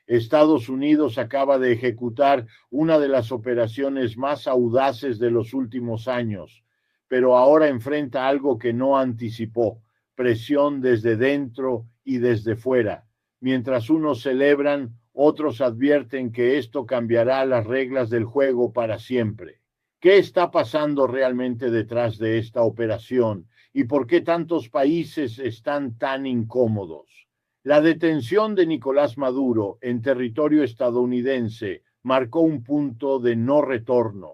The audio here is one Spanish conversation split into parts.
Estados Unidos acaba de ejecutar una de las operaciones más audaces de los últimos años, pero ahora enfrenta algo que no anticipó: presión desde dentro y desde fuera. Mientras unos celebran, otros advierten que esto cambiará las reglas del juego para siempre. ¿Qué está pasando realmente detrás de esta operación y por qué tantos países están tan incómodos? La detención de Nicolás Maduro en territorio estadounidense marcó un punto de no retorno.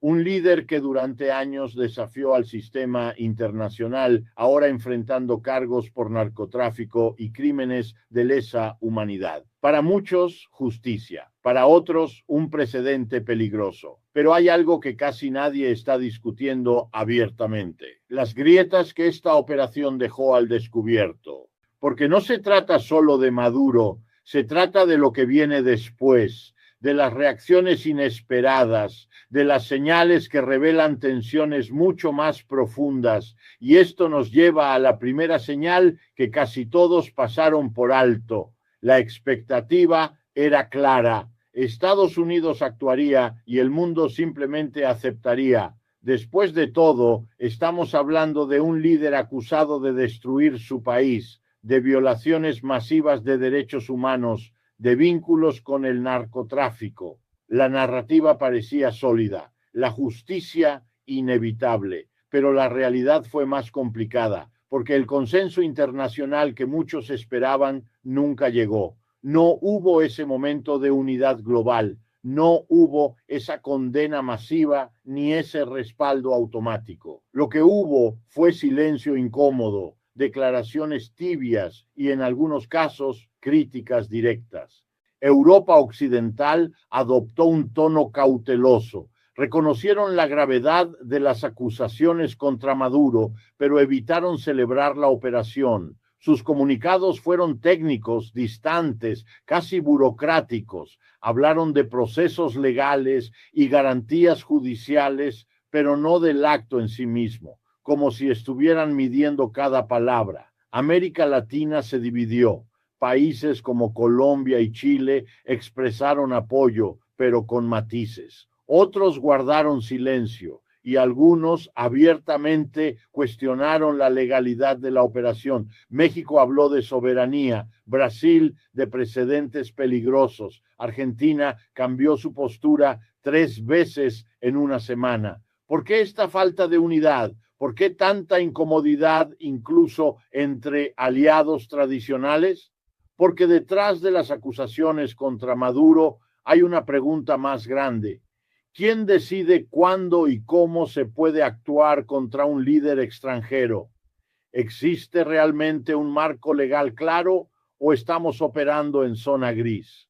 Un líder que durante años desafió al sistema internacional, ahora enfrentando cargos por narcotráfico y crímenes de lesa humanidad. Para muchos, justicia. Para otros, un precedente peligroso. Pero hay algo que casi nadie está discutiendo abiertamente: las grietas que esta operación dejó al descubierto. Porque no se trata solo de Maduro, se trata de lo que viene después, de las reacciones inesperadas, de las señales que revelan tensiones mucho más profundas, y esto nos lleva a la primera señal que casi todos pasaron por alto. La expectativa era clara: Estados Unidos actuaría y el mundo simplemente aceptaría. Después de todo, estamos hablando de un líder acusado de destruir su país, de violaciones masivas de derechos humanos, de vínculos con el narcotráfico. La narrativa parecía sólida, la justicia inevitable, pero la realidad fue más complicada, porque el consenso internacional que muchos esperaban nunca llegó. No hubo ese momento de unidad global, no hubo esa condena masiva ni ese respaldo automático. Lo que hubo fue silencio incómodo, declaraciones tibias y, en algunos casos, críticas directas. Europa Occidental adoptó un tono cauteloso. Reconocieron la gravedad de las acusaciones contra Maduro, pero evitaron celebrar la operación. Sus comunicados fueron técnicos, distantes, casi burocráticos. Hablaron de procesos legales y garantías judiciales, pero no del acto en sí mismo, como si estuvieran midiendo cada palabra. América Latina se dividió. Países como Colombia y Chile expresaron apoyo, pero con matices. Otros guardaron silencio y algunos abiertamente cuestionaron la legalidad de la operación. México habló de soberanía, Brasil de precedentes peligrosos, Argentina cambió su postura 3 veces en una semana. ¿Por qué esta falta de unidad? ¿Por qué tanta incomodidad incluso entre aliados tradicionales? Porque detrás de las acusaciones contra Maduro hay una pregunta más grande: ¿quién decide cuándo y cómo se puede actuar contra un líder extranjero? ¿Existe realmente un marco legal claro o estamos operando en zona gris?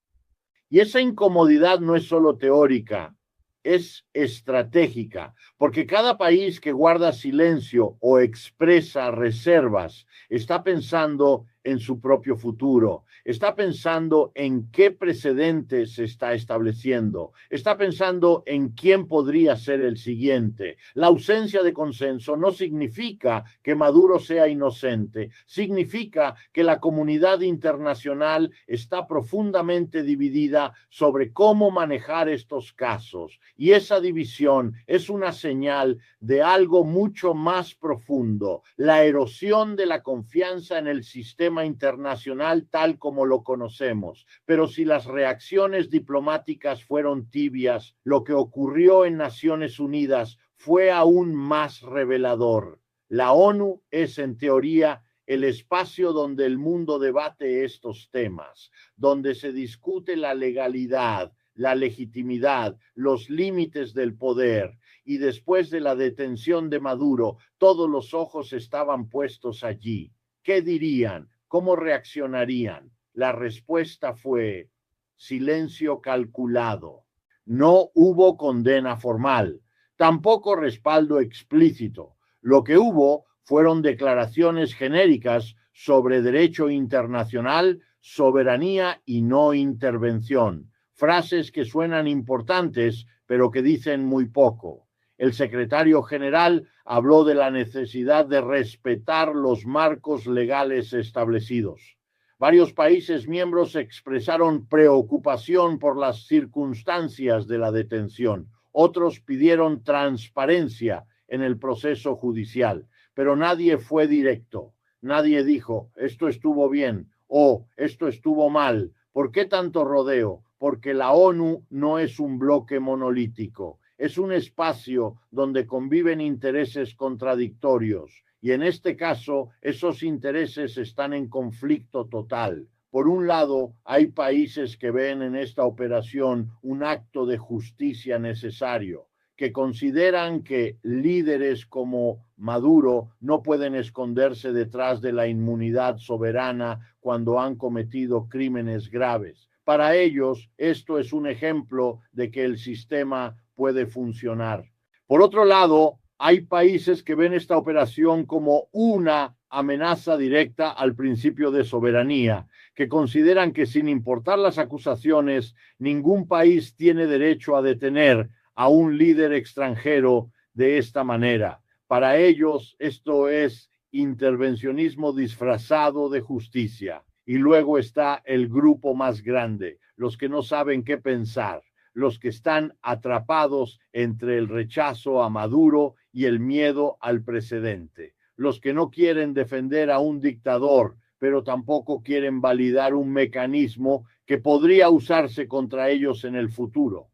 Y esa incomodidad no es solo teórica, es estratégica, porque cada país que guarda silencio o expresa reservas está pensando en su propio futuro, está pensando en qué precedente se está estableciendo, está pensando en quién podría ser el siguiente. La ausencia de consenso no significa que Maduro sea inocente, significa que la comunidad internacional está profundamente dividida sobre cómo manejar estos casos, y esa división es una señal de algo mucho más profundo: la erosión de la confianza en el sistema internacional tal como lo conocemos. Pero si las reacciones diplomáticas fueron tibias, lo que ocurrió en Naciones Unidas fue aún más revelador. La ONU es, en teoría, el espacio donde el mundo debate estos temas, donde se discute la legalidad, la legitimidad, los límites del poder. Y después de la detención de Maduro, todos los ojos estaban puestos allí. ¿Qué dirían? ¿Cómo reaccionarían? La respuesta fue silencio calculado. No hubo condena formal, tampoco respaldo explícito. Lo que hubo fueron declaraciones genéricas sobre derecho internacional, soberanía y no intervención. Frases que suenan importantes, pero que dicen muy poco. El secretario general habló de la necesidad de respetar los marcos legales establecidos. Varios países miembros expresaron preocupación por las circunstancias de la detención. Otros pidieron transparencia en el proceso judicial, pero nadie fue directo. Nadie dijo, esto estuvo bien o esto estuvo mal. ¿Por qué tanto rodeo? Porque la ONU no es un bloque monolítico, es un espacio donde conviven intereses contradictorios y en este caso esos intereses están en conflicto total. Por un lado, hay países que ven en esta operación un acto de justicia necesario, que consideran que líderes como Maduro no pueden esconderse detrás de la inmunidad soberana cuando han cometido crímenes graves. Para ellos, esto es un ejemplo de que el sistema puede funcionar. Por otro lado, hay países que ven esta operación como una amenaza directa al principio de soberanía, que consideran que sin importar las acusaciones, ningún país tiene derecho a detener a un líder extranjero de esta manera. Para ellos, esto es intervencionismo disfrazado de justicia. Y luego está el grupo más grande, los que no saben qué pensar, los que están atrapados entre el rechazo a Maduro y el miedo al precedente, los que no quieren defender a un dictador, pero tampoco quieren validar un mecanismo que podría usarse contra ellos en el futuro.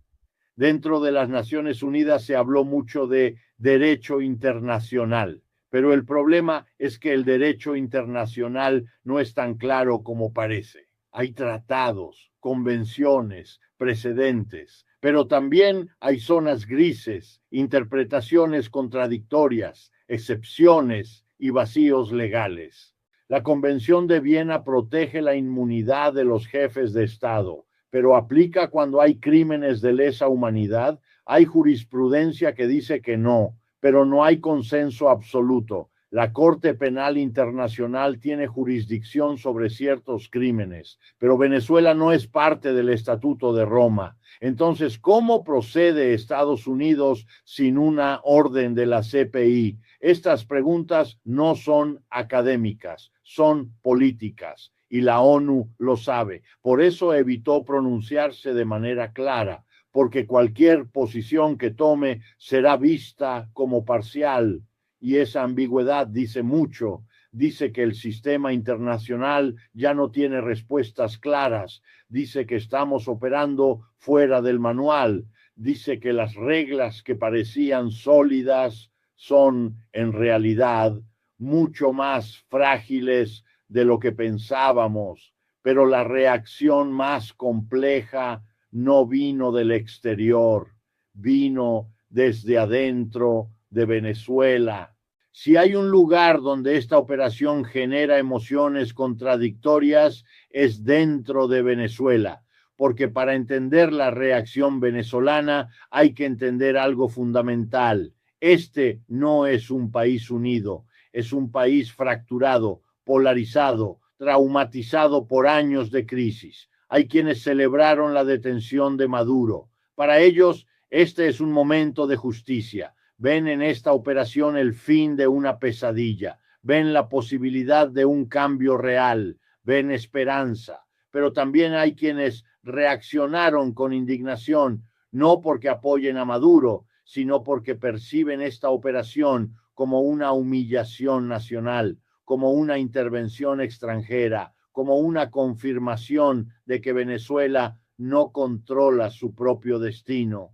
Dentro de las Naciones Unidas se habló mucho de derecho internacional, pero el problema es que el derecho internacional no es tan claro como parece. Hay tratados, convenciones, precedentes, pero también hay zonas grises, interpretaciones contradictorias, excepciones y vacíos legales. La Convención de Viena protege la inmunidad de los jefes de Estado, pero aplica cuando hay crímenes de lesa humanidad. Hay jurisprudencia que dice que no, pero no hay consenso absoluto. La Corte Penal Internacional tiene jurisdicción sobre ciertos crímenes, pero Venezuela no es parte del Estatuto de Roma. Entonces, ¿cómo procede Estados Unidos sin una orden de la CPI? Estas preguntas no son académicas, son políticas. Y la ONU lo sabe. Por eso evitó pronunciarse de manera clara, porque cualquier posición que tome será vista como parcial, y esa ambigüedad dice mucho. Dice que el sistema internacional ya no tiene respuestas claras, dice que estamos operando fuera del manual, dice que las reglas que parecían sólidas son en realidad mucho más frágiles de lo que pensábamos, pero la reacción más compleja no vino del exterior, vino desde adentro de Venezuela. Si hay un lugar donde esta operación genera emociones contradictorias, es dentro de Venezuela, porque para entender la reacción venezolana hay que entender algo fundamental. Este no es un país unido, es un país fracturado, polarizado, traumatizado por años de crisis. Hay quienes celebraron la detención de Maduro. Para ellos, este es un momento de justicia. Ven en esta operación el fin de una pesadilla. Ven la posibilidad de un cambio real. Ven esperanza. Pero también hay quienes reaccionaron con indignación, no porque apoyen a Maduro, sino porque perciben esta operación como una humillación nacional, como una intervención extranjera, como una confirmación de que Venezuela no controla su propio destino.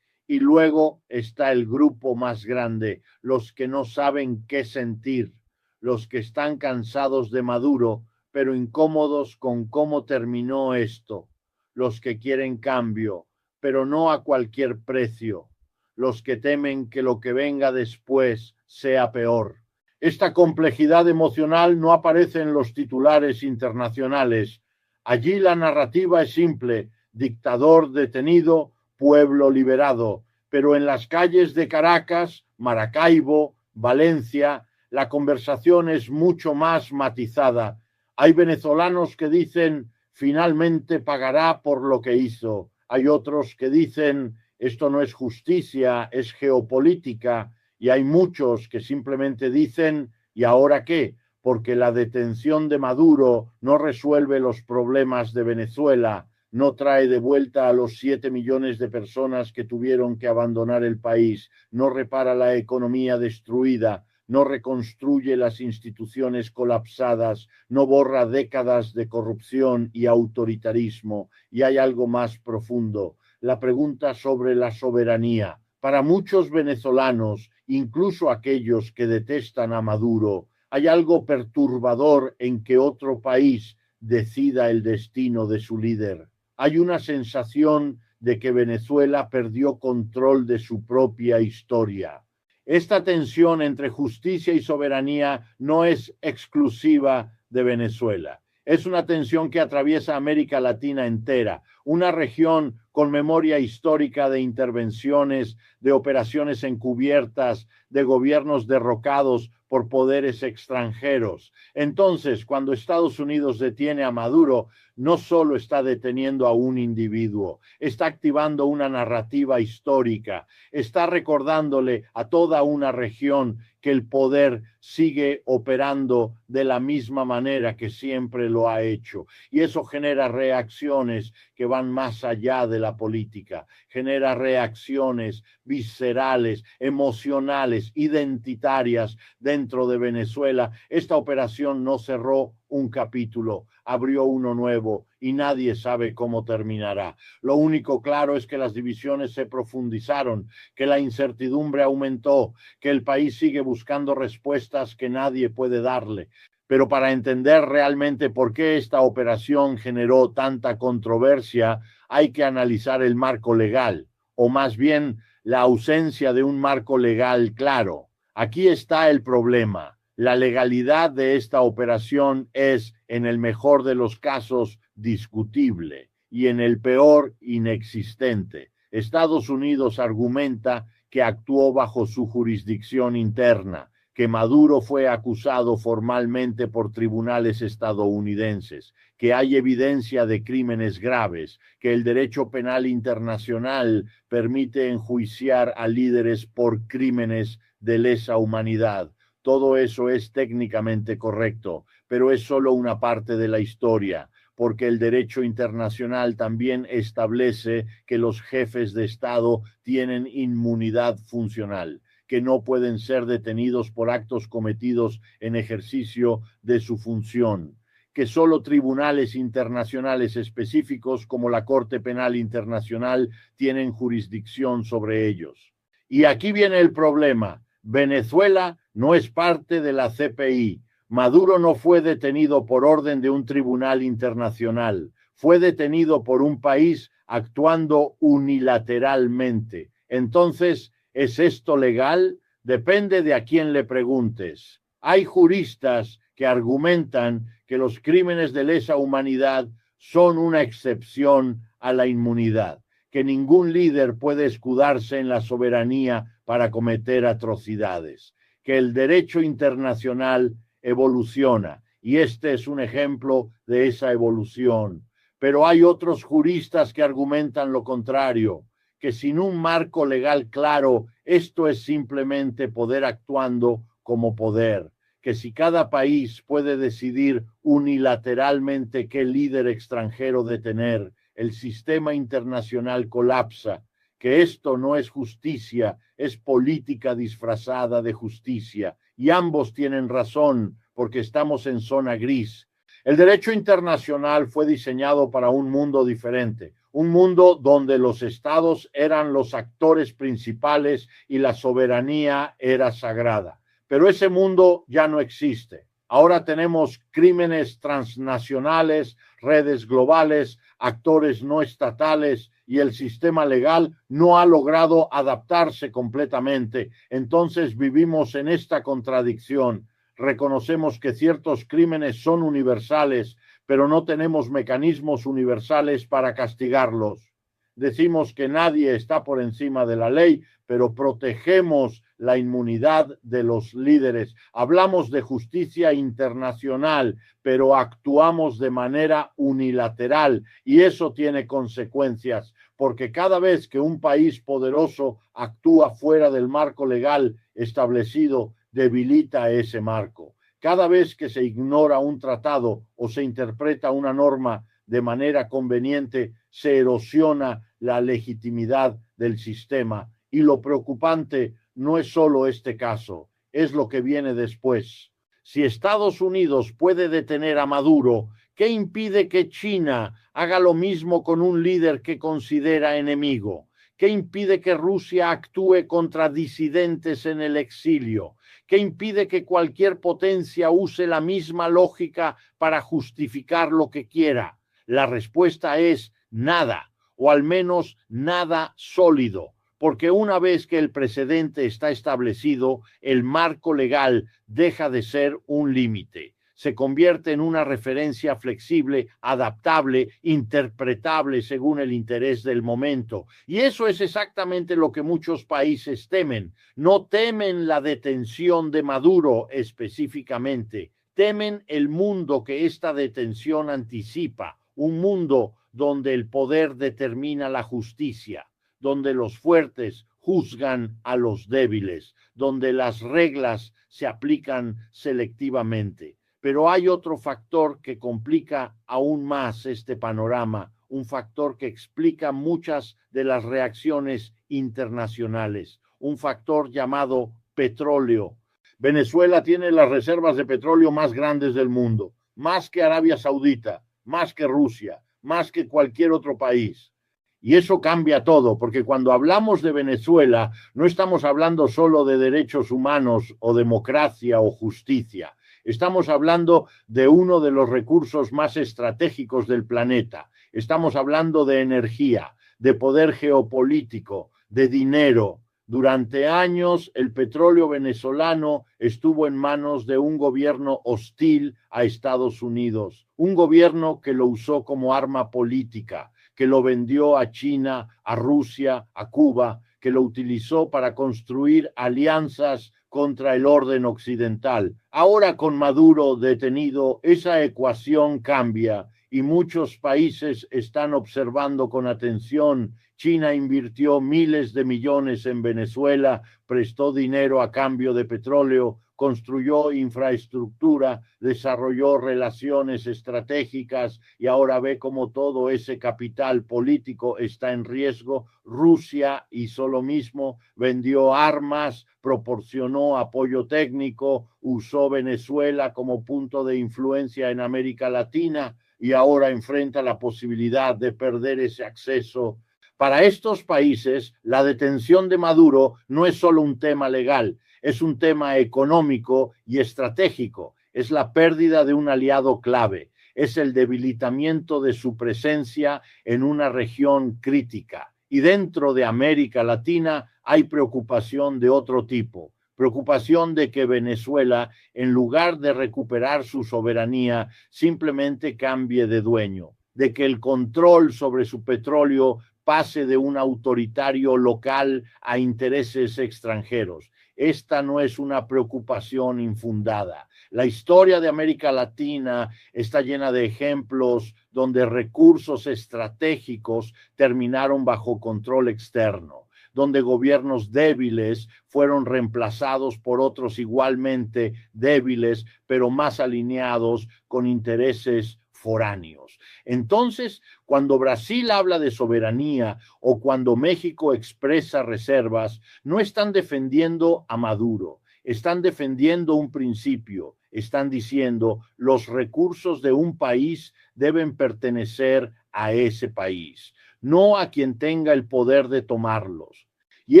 Y luego está el grupo más grande, los que no saben qué sentir, los que están cansados de Maduro, pero incómodos con cómo terminó esto, los que quieren cambio, pero no a cualquier precio, los que temen que lo que venga después sea peor. Esta complejidad emocional no aparece en los titulares internacionales. Allí la narrativa es simple: dictador detenido, pueblo liberado. Pero en las calles de Caracas, Maracaibo, Valencia, la conversación es mucho más matizada. Hay venezolanos que dicen, finalmente pagará por lo que hizo. Hay otros que dicen, esto no es justicia, es geopolítica. Y hay muchos que simplemente dicen, ¿y ahora qué? porque la detención de Maduro no resuelve los problemas de Venezuela, no trae de vuelta a los 7 millones de personas que tuvieron que abandonar el país, no repara la economía destruida, no reconstruye las instituciones colapsadas, no borra décadas de corrupción y autoritarismo. Y hay algo más profundo, la pregunta sobre la soberanía. Para muchos venezolanos, incluso aquellos que detestan a Maduro, hay algo perturbador en que otro país decida el destino de su líder. Hay una sensación de que Venezuela perdió control de su propia historia. Esta tensión entre justicia y soberanía no es exclusiva de Venezuela. Es una tensión que atraviesa América Latina entera, una región con memoria histórica de intervenciones, de operaciones encubiertas, de gobiernos derrocados por poderes extranjeros. Entonces, cuando Estados Unidos detiene a Maduro, no solo está deteniendo a un individuo, está activando una narrativa histórica, está recordándole a toda una región que el poder sigue operando de la misma manera que siempre lo ha hecho. Y eso genera reacciones que van más allá de la política, genera reacciones viscerales, emocionales, identitarias dentro de Venezuela. Esta operación no cerró un capítulo, abrió uno nuevo y nadie sabe cómo terminará. Lo único claro es que las divisiones se profundizaron, que la incertidumbre aumentó, que el país sigue buscando respuestas que nadie puede darle. Pero para entender realmente por qué esta operación generó tanta controversia, hay que analizar el marco legal, o más bien la ausencia de un marco legal claro. Aquí está el problema. La legalidad de esta operación es, en el mejor de los casos, discutible y en el peor, inexistente. Estados Unidos argumenta que actuó bajo su jurisdicción interna, que Maduro fue acusado formalmente por tribunales estadounidenses, que hay evidencia de crímenes graves, que el derecho penal internacional permite enjuiciar a líderes por crímenes de lesa humanidad. Todo eso es técnicamente correcto, pero es solo una parte de la historia, porque el derecho internacional también establece que los jefes de Estado tienen inmunidad funcional, que no pueden ser detenidos por actos cometidos en ejercicio de su función, que solo tribunales internacionales específicos como la Corte Penal Internacional tienen jurisdicción sobre ellos. Y aquí viene el problema. Venezuela no es parte de la CPI. Maduro no fue detenido por orden de un tribunal internacional. Fue detenido por un país actuando unilateralmente. Entonces, ¿es esto legal? Depende de a quién le preguntes. Hay juristas que argumentan que los crímenes de lesa humanidad son una excepción a la inmunidad, que ningún líder puede escudarse en la soberanía para cometer atrocidades, que el derecho internacional evoluciona, y este es un ejemplo de esa evolución. Pero hay otros juristas que argumentan lo contrario, que sin un marco legal claro, esto es simplemente poder actuando como poder, que si cada país puede decidir unilateralmente qué líder extranjero detener, el sistema internacional colapsa, que esto no es justicia, es política disfrazada de justicia, y ambos tienen razón porque estamos en zona gris. El derecho internacional fue diseñado para un mundo diferente, un mundo donde los estados eran los actores principales y la soberanía era sagrada. Pero ese mundo ya no existe. Ahora tenemos crímenes transnacionales, redes globales, actores no estatales, y el sistema legal no ha logrado adaptarse completamente. Entonces vivimos en esta contradicción. Reconocemos que ciertos crímenes son universales, pero no tenemos mecanismos universales para castigarlos. Decimos que nadie está por encima de la ley, pero protegemos la inmunidad de los líderes. Hablamos de justicia internacional, pero actuamos de manera unilateral y eso tiene consecuencias, porque cada vez que un país poderoso actúa fuera del marco legal establecido, debilita ese marco. Cada vez que se ignora un tratado o se interpreta una norma de manera conveniente, se erosiona la legitimidad del sistema. Y lo preocupante no es solo este caso, es lo que viene después. Si Estados Unidos puede detener a Maduro, ¿qué impide que China haga lo mismo con un líder que considera enemigo? ¿Qué impide que Rusia actúe contra disidentes en el exilio? ¿Qué impide que cualquier potencia use la misma lógica para justificar lo que quiera? La respuesta es nada, o al menos nada sólido, porque una vez que el precedente está establecido, el marco legal deja de ser un límite. Se convierte en una referencia flexible, adaptable, interpretable según el interés del momento. Y eso es exactamente lo que muchos países temen. No temen la detención de Maduro específicamente, temen el mundo que esta detención anticipa, un mundo donde el poder determina la justicia, donde los fuertes juzgan a los débiles, donde las reglas se aplican selectivamente. Pero hay otro factor que complica aún más este panorama, un factor que explica muchas de las reacciones internacionales, un factor llamado petróleo. Venezuela tiene las reservas de petróleo más grandes del mundo, más que Arabia Saudita, más que Rusia, más que cualquier otro país. Y eso cambia todo, porque cuando hablamos de Venezuela, no estamos hablando solo de derechos humanos o democracia o justicia. Estamos hablando de uno de los recursos más estratégicos del planeta. Estamos hablando de energía, de poder geopolítico, de dinero. Durante años, el petróleo venezolano estuvo en manos de un gobierno hostil a Estados Unidos, un gobierno que lo usó como arma política, que lo vendió a China, a Rusia, a Cuba, que lo utilizó para construir alianzas contra el orden occidental. Ahora, con Maduro detenido, esa ecuación cambia y muchos países están observando con atención. China invirtió miles de millones en Venezuela, prestó dinero a cambio de petróleo, construyó infraestructura, desarrolló relaciones estratégicas y ahora ve cómo todo ese capital político está en riesgo. Rusia hizo lo mismo, vendió armas, proporcionó apoyo técnico, usó Venezuela como punto de influencia en América Latina y ahora enfrenta la posibilidad de perder ese acceso. Para estos países, la detención de Maduro no es solo un tema legal, es un tema económico y estratégico, es la pérdida de un aliado clave, es el debilitamiento de su presencia en una región crítica. Y dentro de América Latina hay preocupación de otro tipo, preocupación de que Venezuela, en lugar de recuperar su soberanía, simplemente cambie de dueño, de que el control sobre su petróleo pase de un autoritario local a intereses extranjeros. Esta no es una preocupación infundada. La historia de América Latina está llena de ejemplos donde recursos estratégicos terminaron bajo control externo, donde gobiernos débiles fueron reemplazados por otros igualmente débiles, pero más alineados con intereses foráneos. Entonces, cuando Brasil habla de soberanía o cuando México expresa reservas, no están defendiendo a Maduro, están defendiendo un principio, están diciendo los recursos de un país deben pertenecer a ese país, no a quien tenga el poder de tomarlos. Y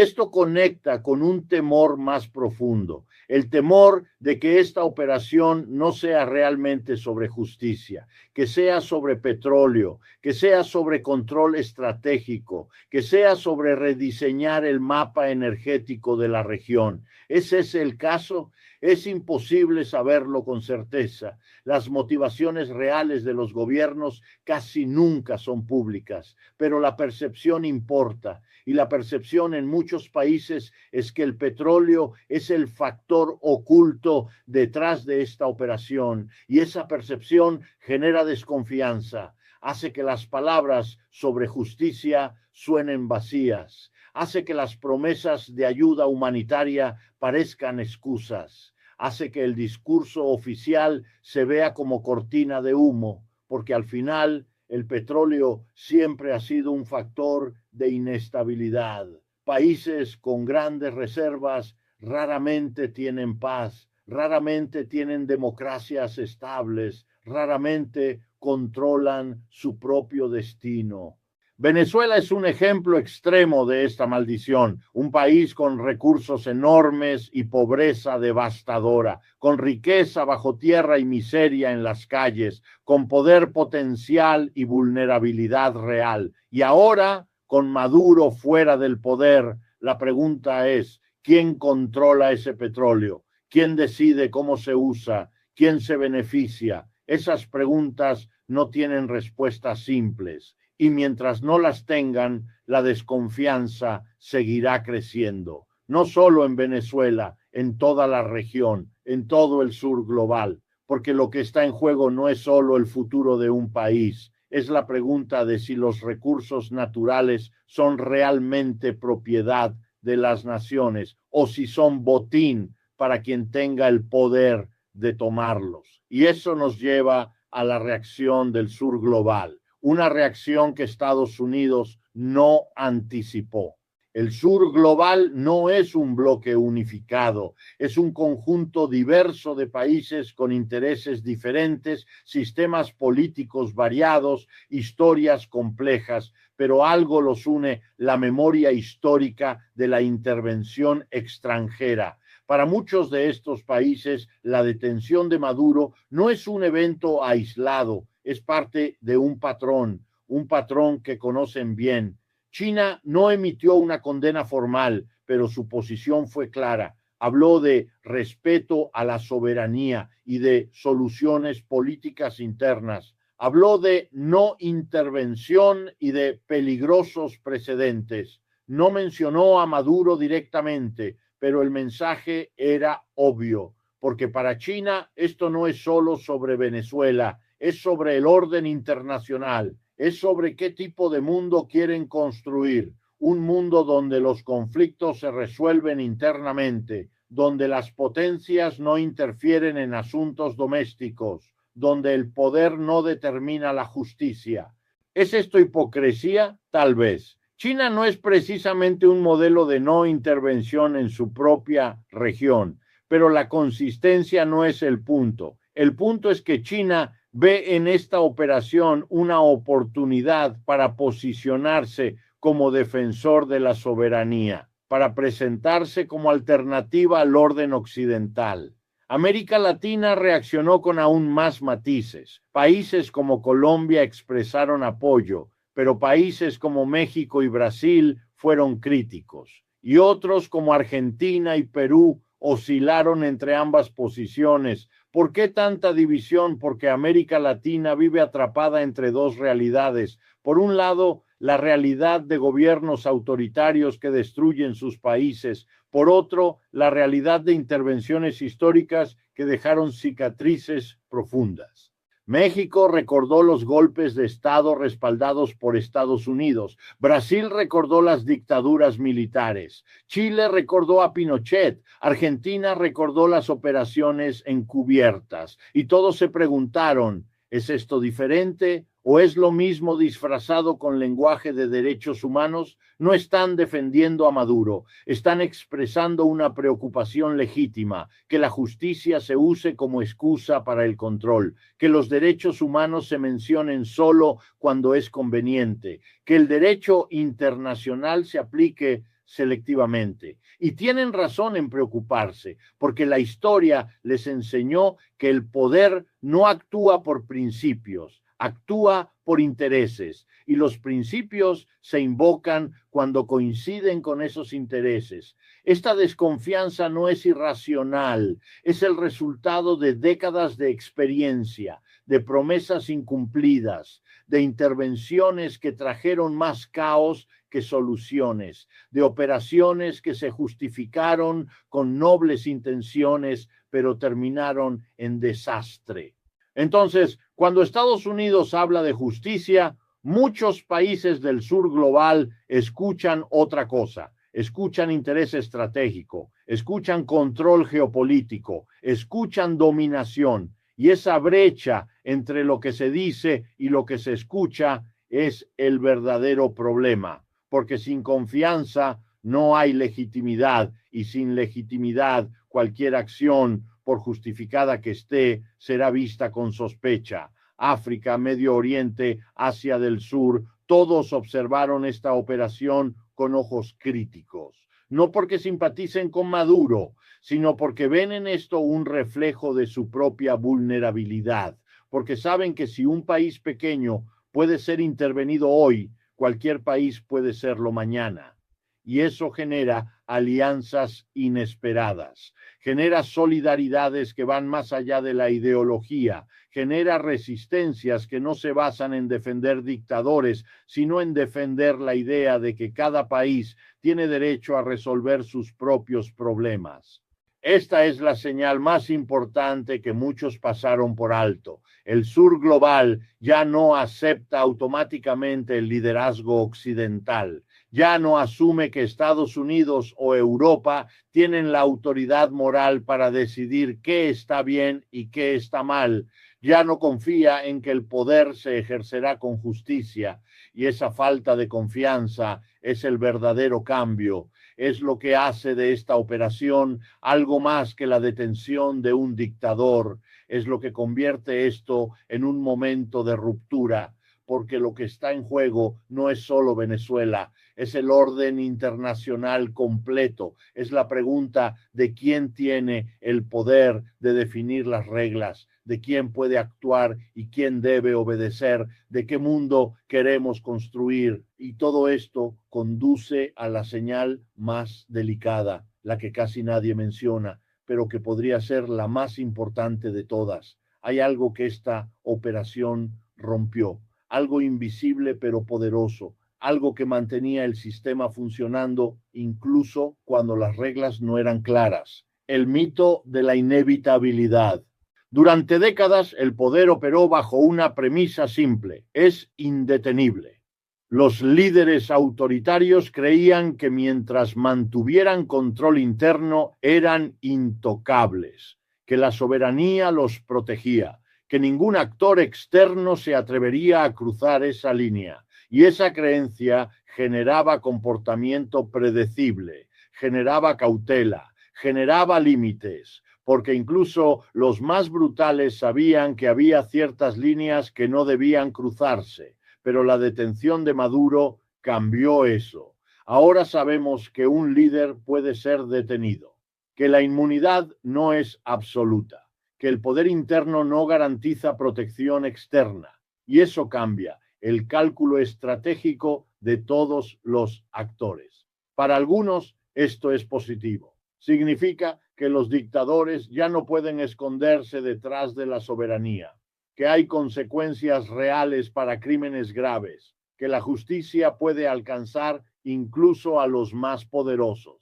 esto conecta con un temor más profundo, el temor de que esta operación no sea realmente sobre justicia, que sea sobre petróleo, que sea sobre control estratégico, que sea sobre rediseñar el mapa energético de la región. ¿Ese es el caso? Es imposible saberlo con certeza. Las motivaciones reales de los gobiernos casi nunca son públicas, pero la percepción importa. Y la percepción en muchos países es que el petróleo es el factor oculto detrás de esta operación y esa percepción genera desconfianza, hace que las palabras sobre justicia suenen vacías, hace que las promesas de ayuda humanitaria parezcan excusas, hace que el discurso oficial se vea como cortina de humo, porque al final el petróleo siempre ha sido un factor de inestabilidad. Países con grandes reservas raramente tienen paz, raramente tienen democracias estables, raramente controlan su propio destino. Venezuela es un ejemplo extremo de esta maldición, un país con recursos enormes y pobreza devastadora, con riqueza bajo tierra y miseria en las calles, con poder potencial y vulnerabilidad real. Y ahora, con Maduro fuera del poder, la pregunta es, ¿quién controla ese petróleo? ¿Quién decide cómo se usa? ¿Quién se beneficia? Esas preguntas no tienen respuestas simples. Y mientras no las tengan, la desconfianza seguirá creciendo, no solo en Venezuela, en toda la región, en todo el sur global, porque lo que está en juego no es solo el futuro de un país, es la pregunta de si los recursos naturales son realmente propiedad de las naciones o si son botín para quien tenga el poder de tomarlos. Y eso nos lleva a la reacción del sur global. Una reacción que Estados Unidos no anticipó. El sur global no es un bloque unificado, es un conjunto diverso de países con intereses diferentes, sistemas políticos variados, historias complejas, pero algo los une: la memoria histórica de la intervención extranjera. Para muchos de estos países, la detención de Maduro no es un evento aislado, es parte de un patrón que conocen bien. China no emitió una condena formal, pero su posición fue clara. Habló de respeto a la soberanía y de soluciones políticas internas. Habló de no intervención y de peligrosos precedentes. No mencionó a Maduro directamente, pero el mensaje era obvio, porque para China esto no es solo sobre Venezuela, es sobre el orden internacional, es sobre qué tipo de mundo quieren construir, un mundo donde los conflictos se resuelven internamente, donde las potencias no interfieren en asuntos domésticos, donde el poder no determina la justicia. ¿Es esto hipocresía? Tal vez. China no es precisamente un modelo de no intervención en su propia región, pero la consistencia no es el punto. El punto es que China ve en esta operación una oportunidad para posicionarse como defensor de la soberanía, para presentarse como alternativa al orden occidental. América Latina reaccionó con aún más matices. Países como Colombia expresaron apoyo, pero países como México y Brasil fueron críticos, y otros como Argentina y Perú oscilaron entre ambas posiciones. ¿Por qué tanta división? Porque América Latina vive atrapada entre dos realidades. Por un lado, la realidad de gobiernos autoritarios que destruyen sus países. Por otro, la realidad de intervenciones históricas que dejaron cicatrices profundas. México recordó los golpes de Estado respaldados por Estados Unidos. Brasil recordó las dictaduras militares. Chile recordó a Pinochet. Argentina recordó las operaciones encubiertas. Y todos se preguntaron, ¿es esto diferente o es lo mismo disfrazado con lenguaje de derechos humanos? No están defendiendo a Maduro, están expresando una preocupación legítima, que la justicia se use como excusa para el control, que los derechos humanos se mencionen solo cuando es conveniente, que el derecho internacional se aplique selectivamente. Y tienen razón en preocuparse, porque la historia les enseñó que el poder no actúa por principios, actúa por intereses, y los principios se invocan cuando coinciden con esos intereses. Esta desconfianza no es irracional, es el resultado de décadas de experiencia, de promesas incumplidas, de intervenciones que trajeron más caos que soluciones, de operaciones que se justificaron con nobles intenciones, pero terminaron en desastre. Entonces, cuando Estados Unidos habla de justicia, muchos países del sur global escuchan otra cosa. escuchan interés estratégico, escuchan control geopolítico, escuchan dominación, y esa brecha entre lo que se dice y lo que se escucha es el verdadero problema, porque sin confianza no hay legitimidad, y sin legitimidad cualquier acción, por justificada que esté, será vista con sospecha. África, Medio Oriente, Asia del Sur, todos observaron esta operación con ojos críticos, no porque simpaticen con Maduro, sino porque ven en esto un reflejo de su propia vulnerabilidad, porque saben que si un país pequeño puede ser intervenido hoy, cualquier país puede serlo mañana. Y eso genera alianzas inesperadas, genera solidaridades que van más allá de la ideología, genera resistencias que no se basan en defender dictadores, sino en defender la idea de que cada país tiene derecho a resolver sus propios problemas. Esta es la señal más importante que muchos pasaron por alto. El sur global ya no acepta automáticamente el liderazgo occidental. Ya no asume que Estados Unidos o Europa tienen la autoridad moral para decidir qué está bien y qué está mal. Ya no confía en que el poder se ejercerá con justicia, y esa falta de confianza es el verdadero cambio. Es lo que hace de esta operación algo más que la detención de un dictador. Es lo que convierte esto en un momento de ruptura, porque lo que está en juego no es solo Venezuela, es el orden internacional completo, es la pregunta de quién tiene el poder de definir las reglas, de quién puede actuar y quién debe obedecer, de qué mundo queremos construir. Y todo esto conduce a la señal más delicada, la que casi nadie menciona, pero que podría ser la más importante de todas. Hay algo que esta operación rompió, algo invisible pero poderoso, algo que mantenía el sistema funcionando incluso cuando las reglas no eran claras. El mito de la inevitabilidad. Durante décadas el poder operó bajo una premisa simple: es indetenible. Los líderes autoritarios creían que mientras mantuvieran control interno eran intocables, que la soberanía los protegía, que ningún actor externo se atrevería a cruzar esa línea. Y esa creencia generaba comportamiento predecible, generaba cautela, generaba límites, porque incluso los más brutales sabían que había ciertas líneas que no debían cruzarse, pero la detención de Maduro cambió eso. Ahora sabemos que un líder puede ser detenido, que la inmunidad no es absoluta, que el poder interno no garantiza protección externa, y eso cambia el cálculo estratégico de todos los actores. Para algunos esto es positivo. Significa que los dictadores ya no pueden esconderse detrás de la soberanía, que hay consecuencias reales para crímenes graves, que la justicia puede alcanzar incluso a los más poderosos.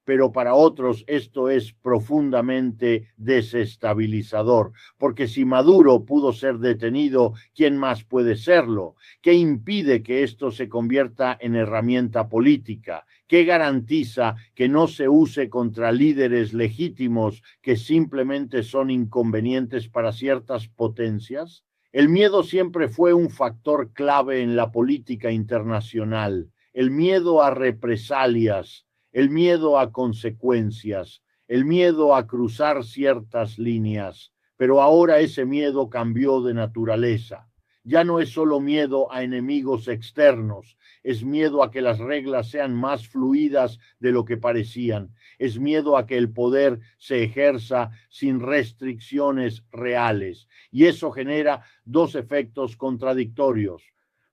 Pero para otros esto es profundamente desestabilizador, porque si Maduro pudo ser detenido, ¿quién más puede serlo? ¿Qué impide que esto se convierta en herramienta política? ¿Qué garantiza que no se use contra líderes legítimos que simplemente son inconvenientes para ciertas potencias? El miedo siempre fue un factor clave en la política internacional, el miedo a represalias, el miedo a consecuencias, el miedo a cruzar ciertas líneas, pero ahora ese miedo cambió de naturaleza. Ya no es solo miedo a enemigos externos, es miedo a que las reglas sean más fluidas de lo que parecían, es miedo a que el poder se ejerza sin restricciones reales, y eso genera dos efectos contradictorios.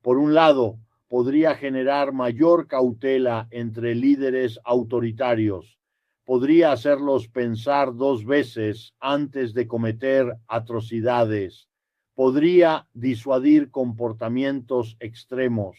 Por un lado, podría generar mayor cautela entre líderes autoritarios, podría hacerlos pensar dos veces antes de cometer atrocidades, podría disuadir comportamientos extremos,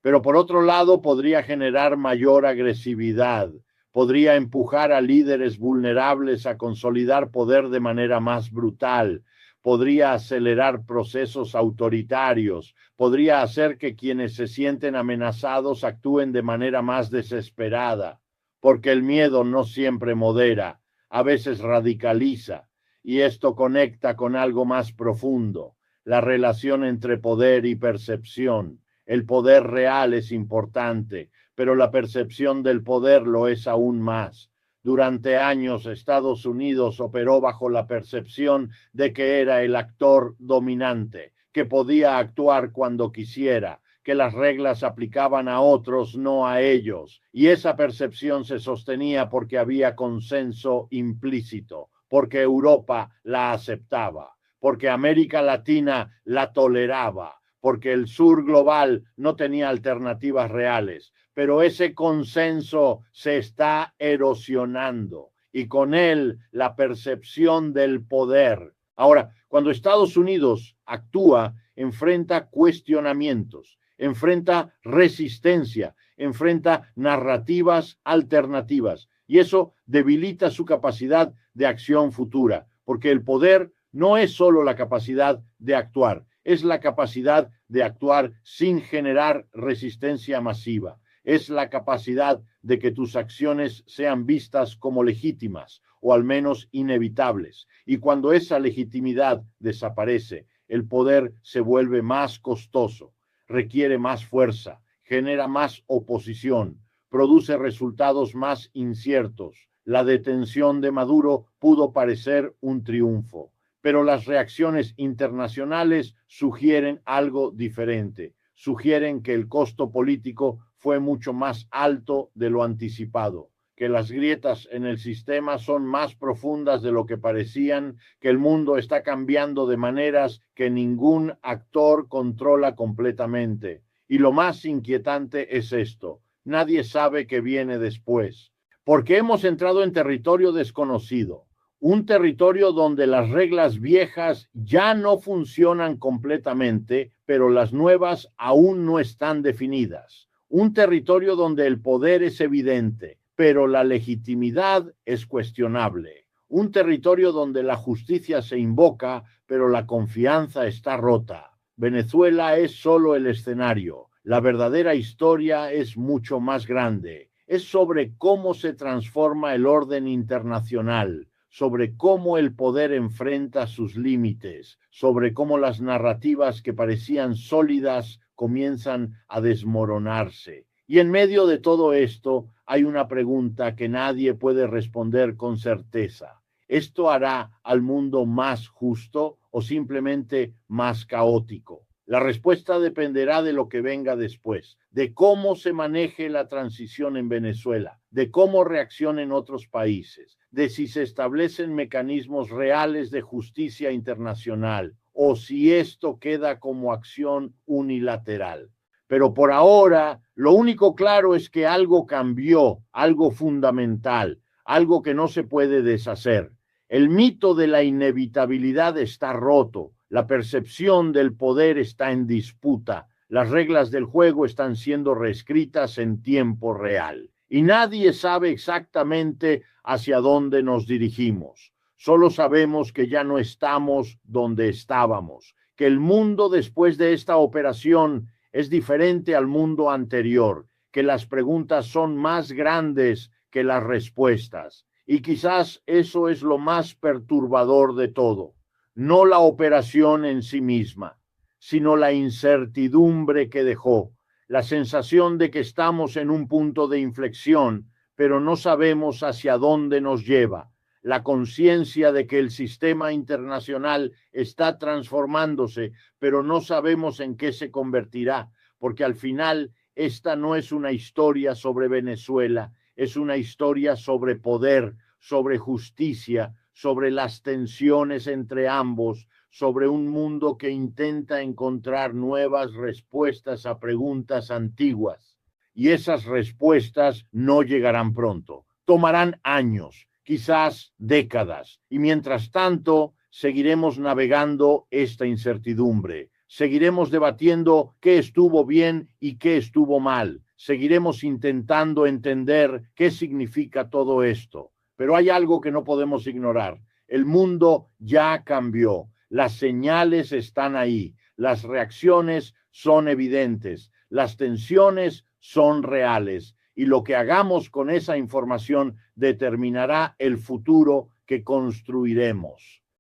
pero por otro lado podría generar mayor agresividad, podría empujar a líderes vulnerables a consolidar poder de manera más brutal, podría acelerar procesos autoritarios, podría hacer que quienes se sienten amenazados actúen de manera más desesperada. porque el miedo no siempre modera, a veces radicaliza, y esto conecta con algo más profundo, la relación entre poder y percepción. El poder real es importante, pero la percepción del poder lo es aún más. Durante años, Estados Unidos operó bajo la percepción de que era el actor dominante, que podía actuar cuando quisiera, que las reglas aplicaban a otros, no a ellos. Y esa percepción se sostenía porque había consenso implícito, porque Europa la aceptaba, porque América Latina la toleraba, porque el sur global no tenía alternativas reales. Pero ese consenso se está erosionando y con él la percepción del poder. Ahora, cuando Estados Unidos actúa, enfrenta cuestionamientos, enfrenta resistencia, enfrenta narrativas alternativas y eso debilita su capacidad de acción futura, porque el poder no es solo la capacidad de actuar, es la capacidad de actuar sin generar resistencia masiva. Es la capacidad de que tus acciones sean vistas como legítimas o al menos inevitables. Y cuando esa legitimidad desaparece, el poder se vuelve más costoso, requiere más fuerza, genera más oposición, produce resultados más inciertos. La detención de Maduro pudo parecer un triunfo, pero las reacciones internacionales sugieren algo diferente. Sugieren que el costo político fue mucho más alto de lo anticipado, que las grietas en el sistema son más profundas de lo que parecían, que el mundo está cambiando de maneras que ningún actor controla completamente. Y lo más inquietante es esto: nadie sabe qué viene después, porque hemos entrado en territorio desconocido, un territorio donde las reglas viejas ya no funcionan completamente, pero las nuevas aún no están definidas. Un territorio donde el poder es evidente, pero la legitimidad es cuestionable. Un territorio donde la justicia se invoca, pero la confianza está rota. Venezuela es solo el escenario. La verdadera historia es mucho más grande. Es sobre cómo se transforma el orden internacional, sobre cómo el poder enfrenta sus límites, sobre cómo las narrativas que parecían sólidas comienzan a desmoronarse. Y en medio de todo esto hay una pregunta que nadie puede responder con certeza. ¿Esto hará al mundo más justo o simplemente más caótico? La respuesta dependerá de lo que venga después, de cómo se maneje la transición en Venezuela, de cómo reaccionen otros países, de si se establecen mecanismos reales de justicia internacional o si esto queda como acción unilateral. Pero por ahora, lo único claro es que algo cambió, algo fundamental, algo que no se puede deshacer. El mito de la inevitabilidad está roto, la percepción del poder está en disputa, las reglas del juego están siendo reescritas en tiempo real y nadie sabe exactamente hacia dónde nos dirigimos. Solo sabemos que ya no estamos donde estábamos, que el mundo después de esta operación es diferente al mundo anterior, que las preguntas son más grandes que las respuestas. Y quizás eso es lo más perturbador de todo, no la operación en sí misma, sino la incertidumbre que dejó, la sensación de que estamos en un punto de inflexión, pero no sabemos hacia dónde nos lleva, la conciencia de que el sistema internacional está transformándose, pero no sabemos en qué se convertirá, porque al final esta no es una historia sobre Venezuela, es una historia sobre poder, sobre justicia, sobre las tensiones entre ambos, sobre un mundo que intenta encontrar nuevas respuestas a preguntas antiguas. Y esas respuestas no llegarán pronto, tomarán años, quizás décadas, y mientras tanto seguiremos navegando esta incertidumbre, seguiremos debatiendo qué estuvo bien y qué estuvo mal, seguiremos intentando entender qué significa todo esto. Pero hay algo que no podemos ignorar. El mundo ya cambió. Las señales están ahí. Las reacciones son evidentes. Las tensiones son reales. y lo que hagamos con esa información determinará el futuro que construiremos.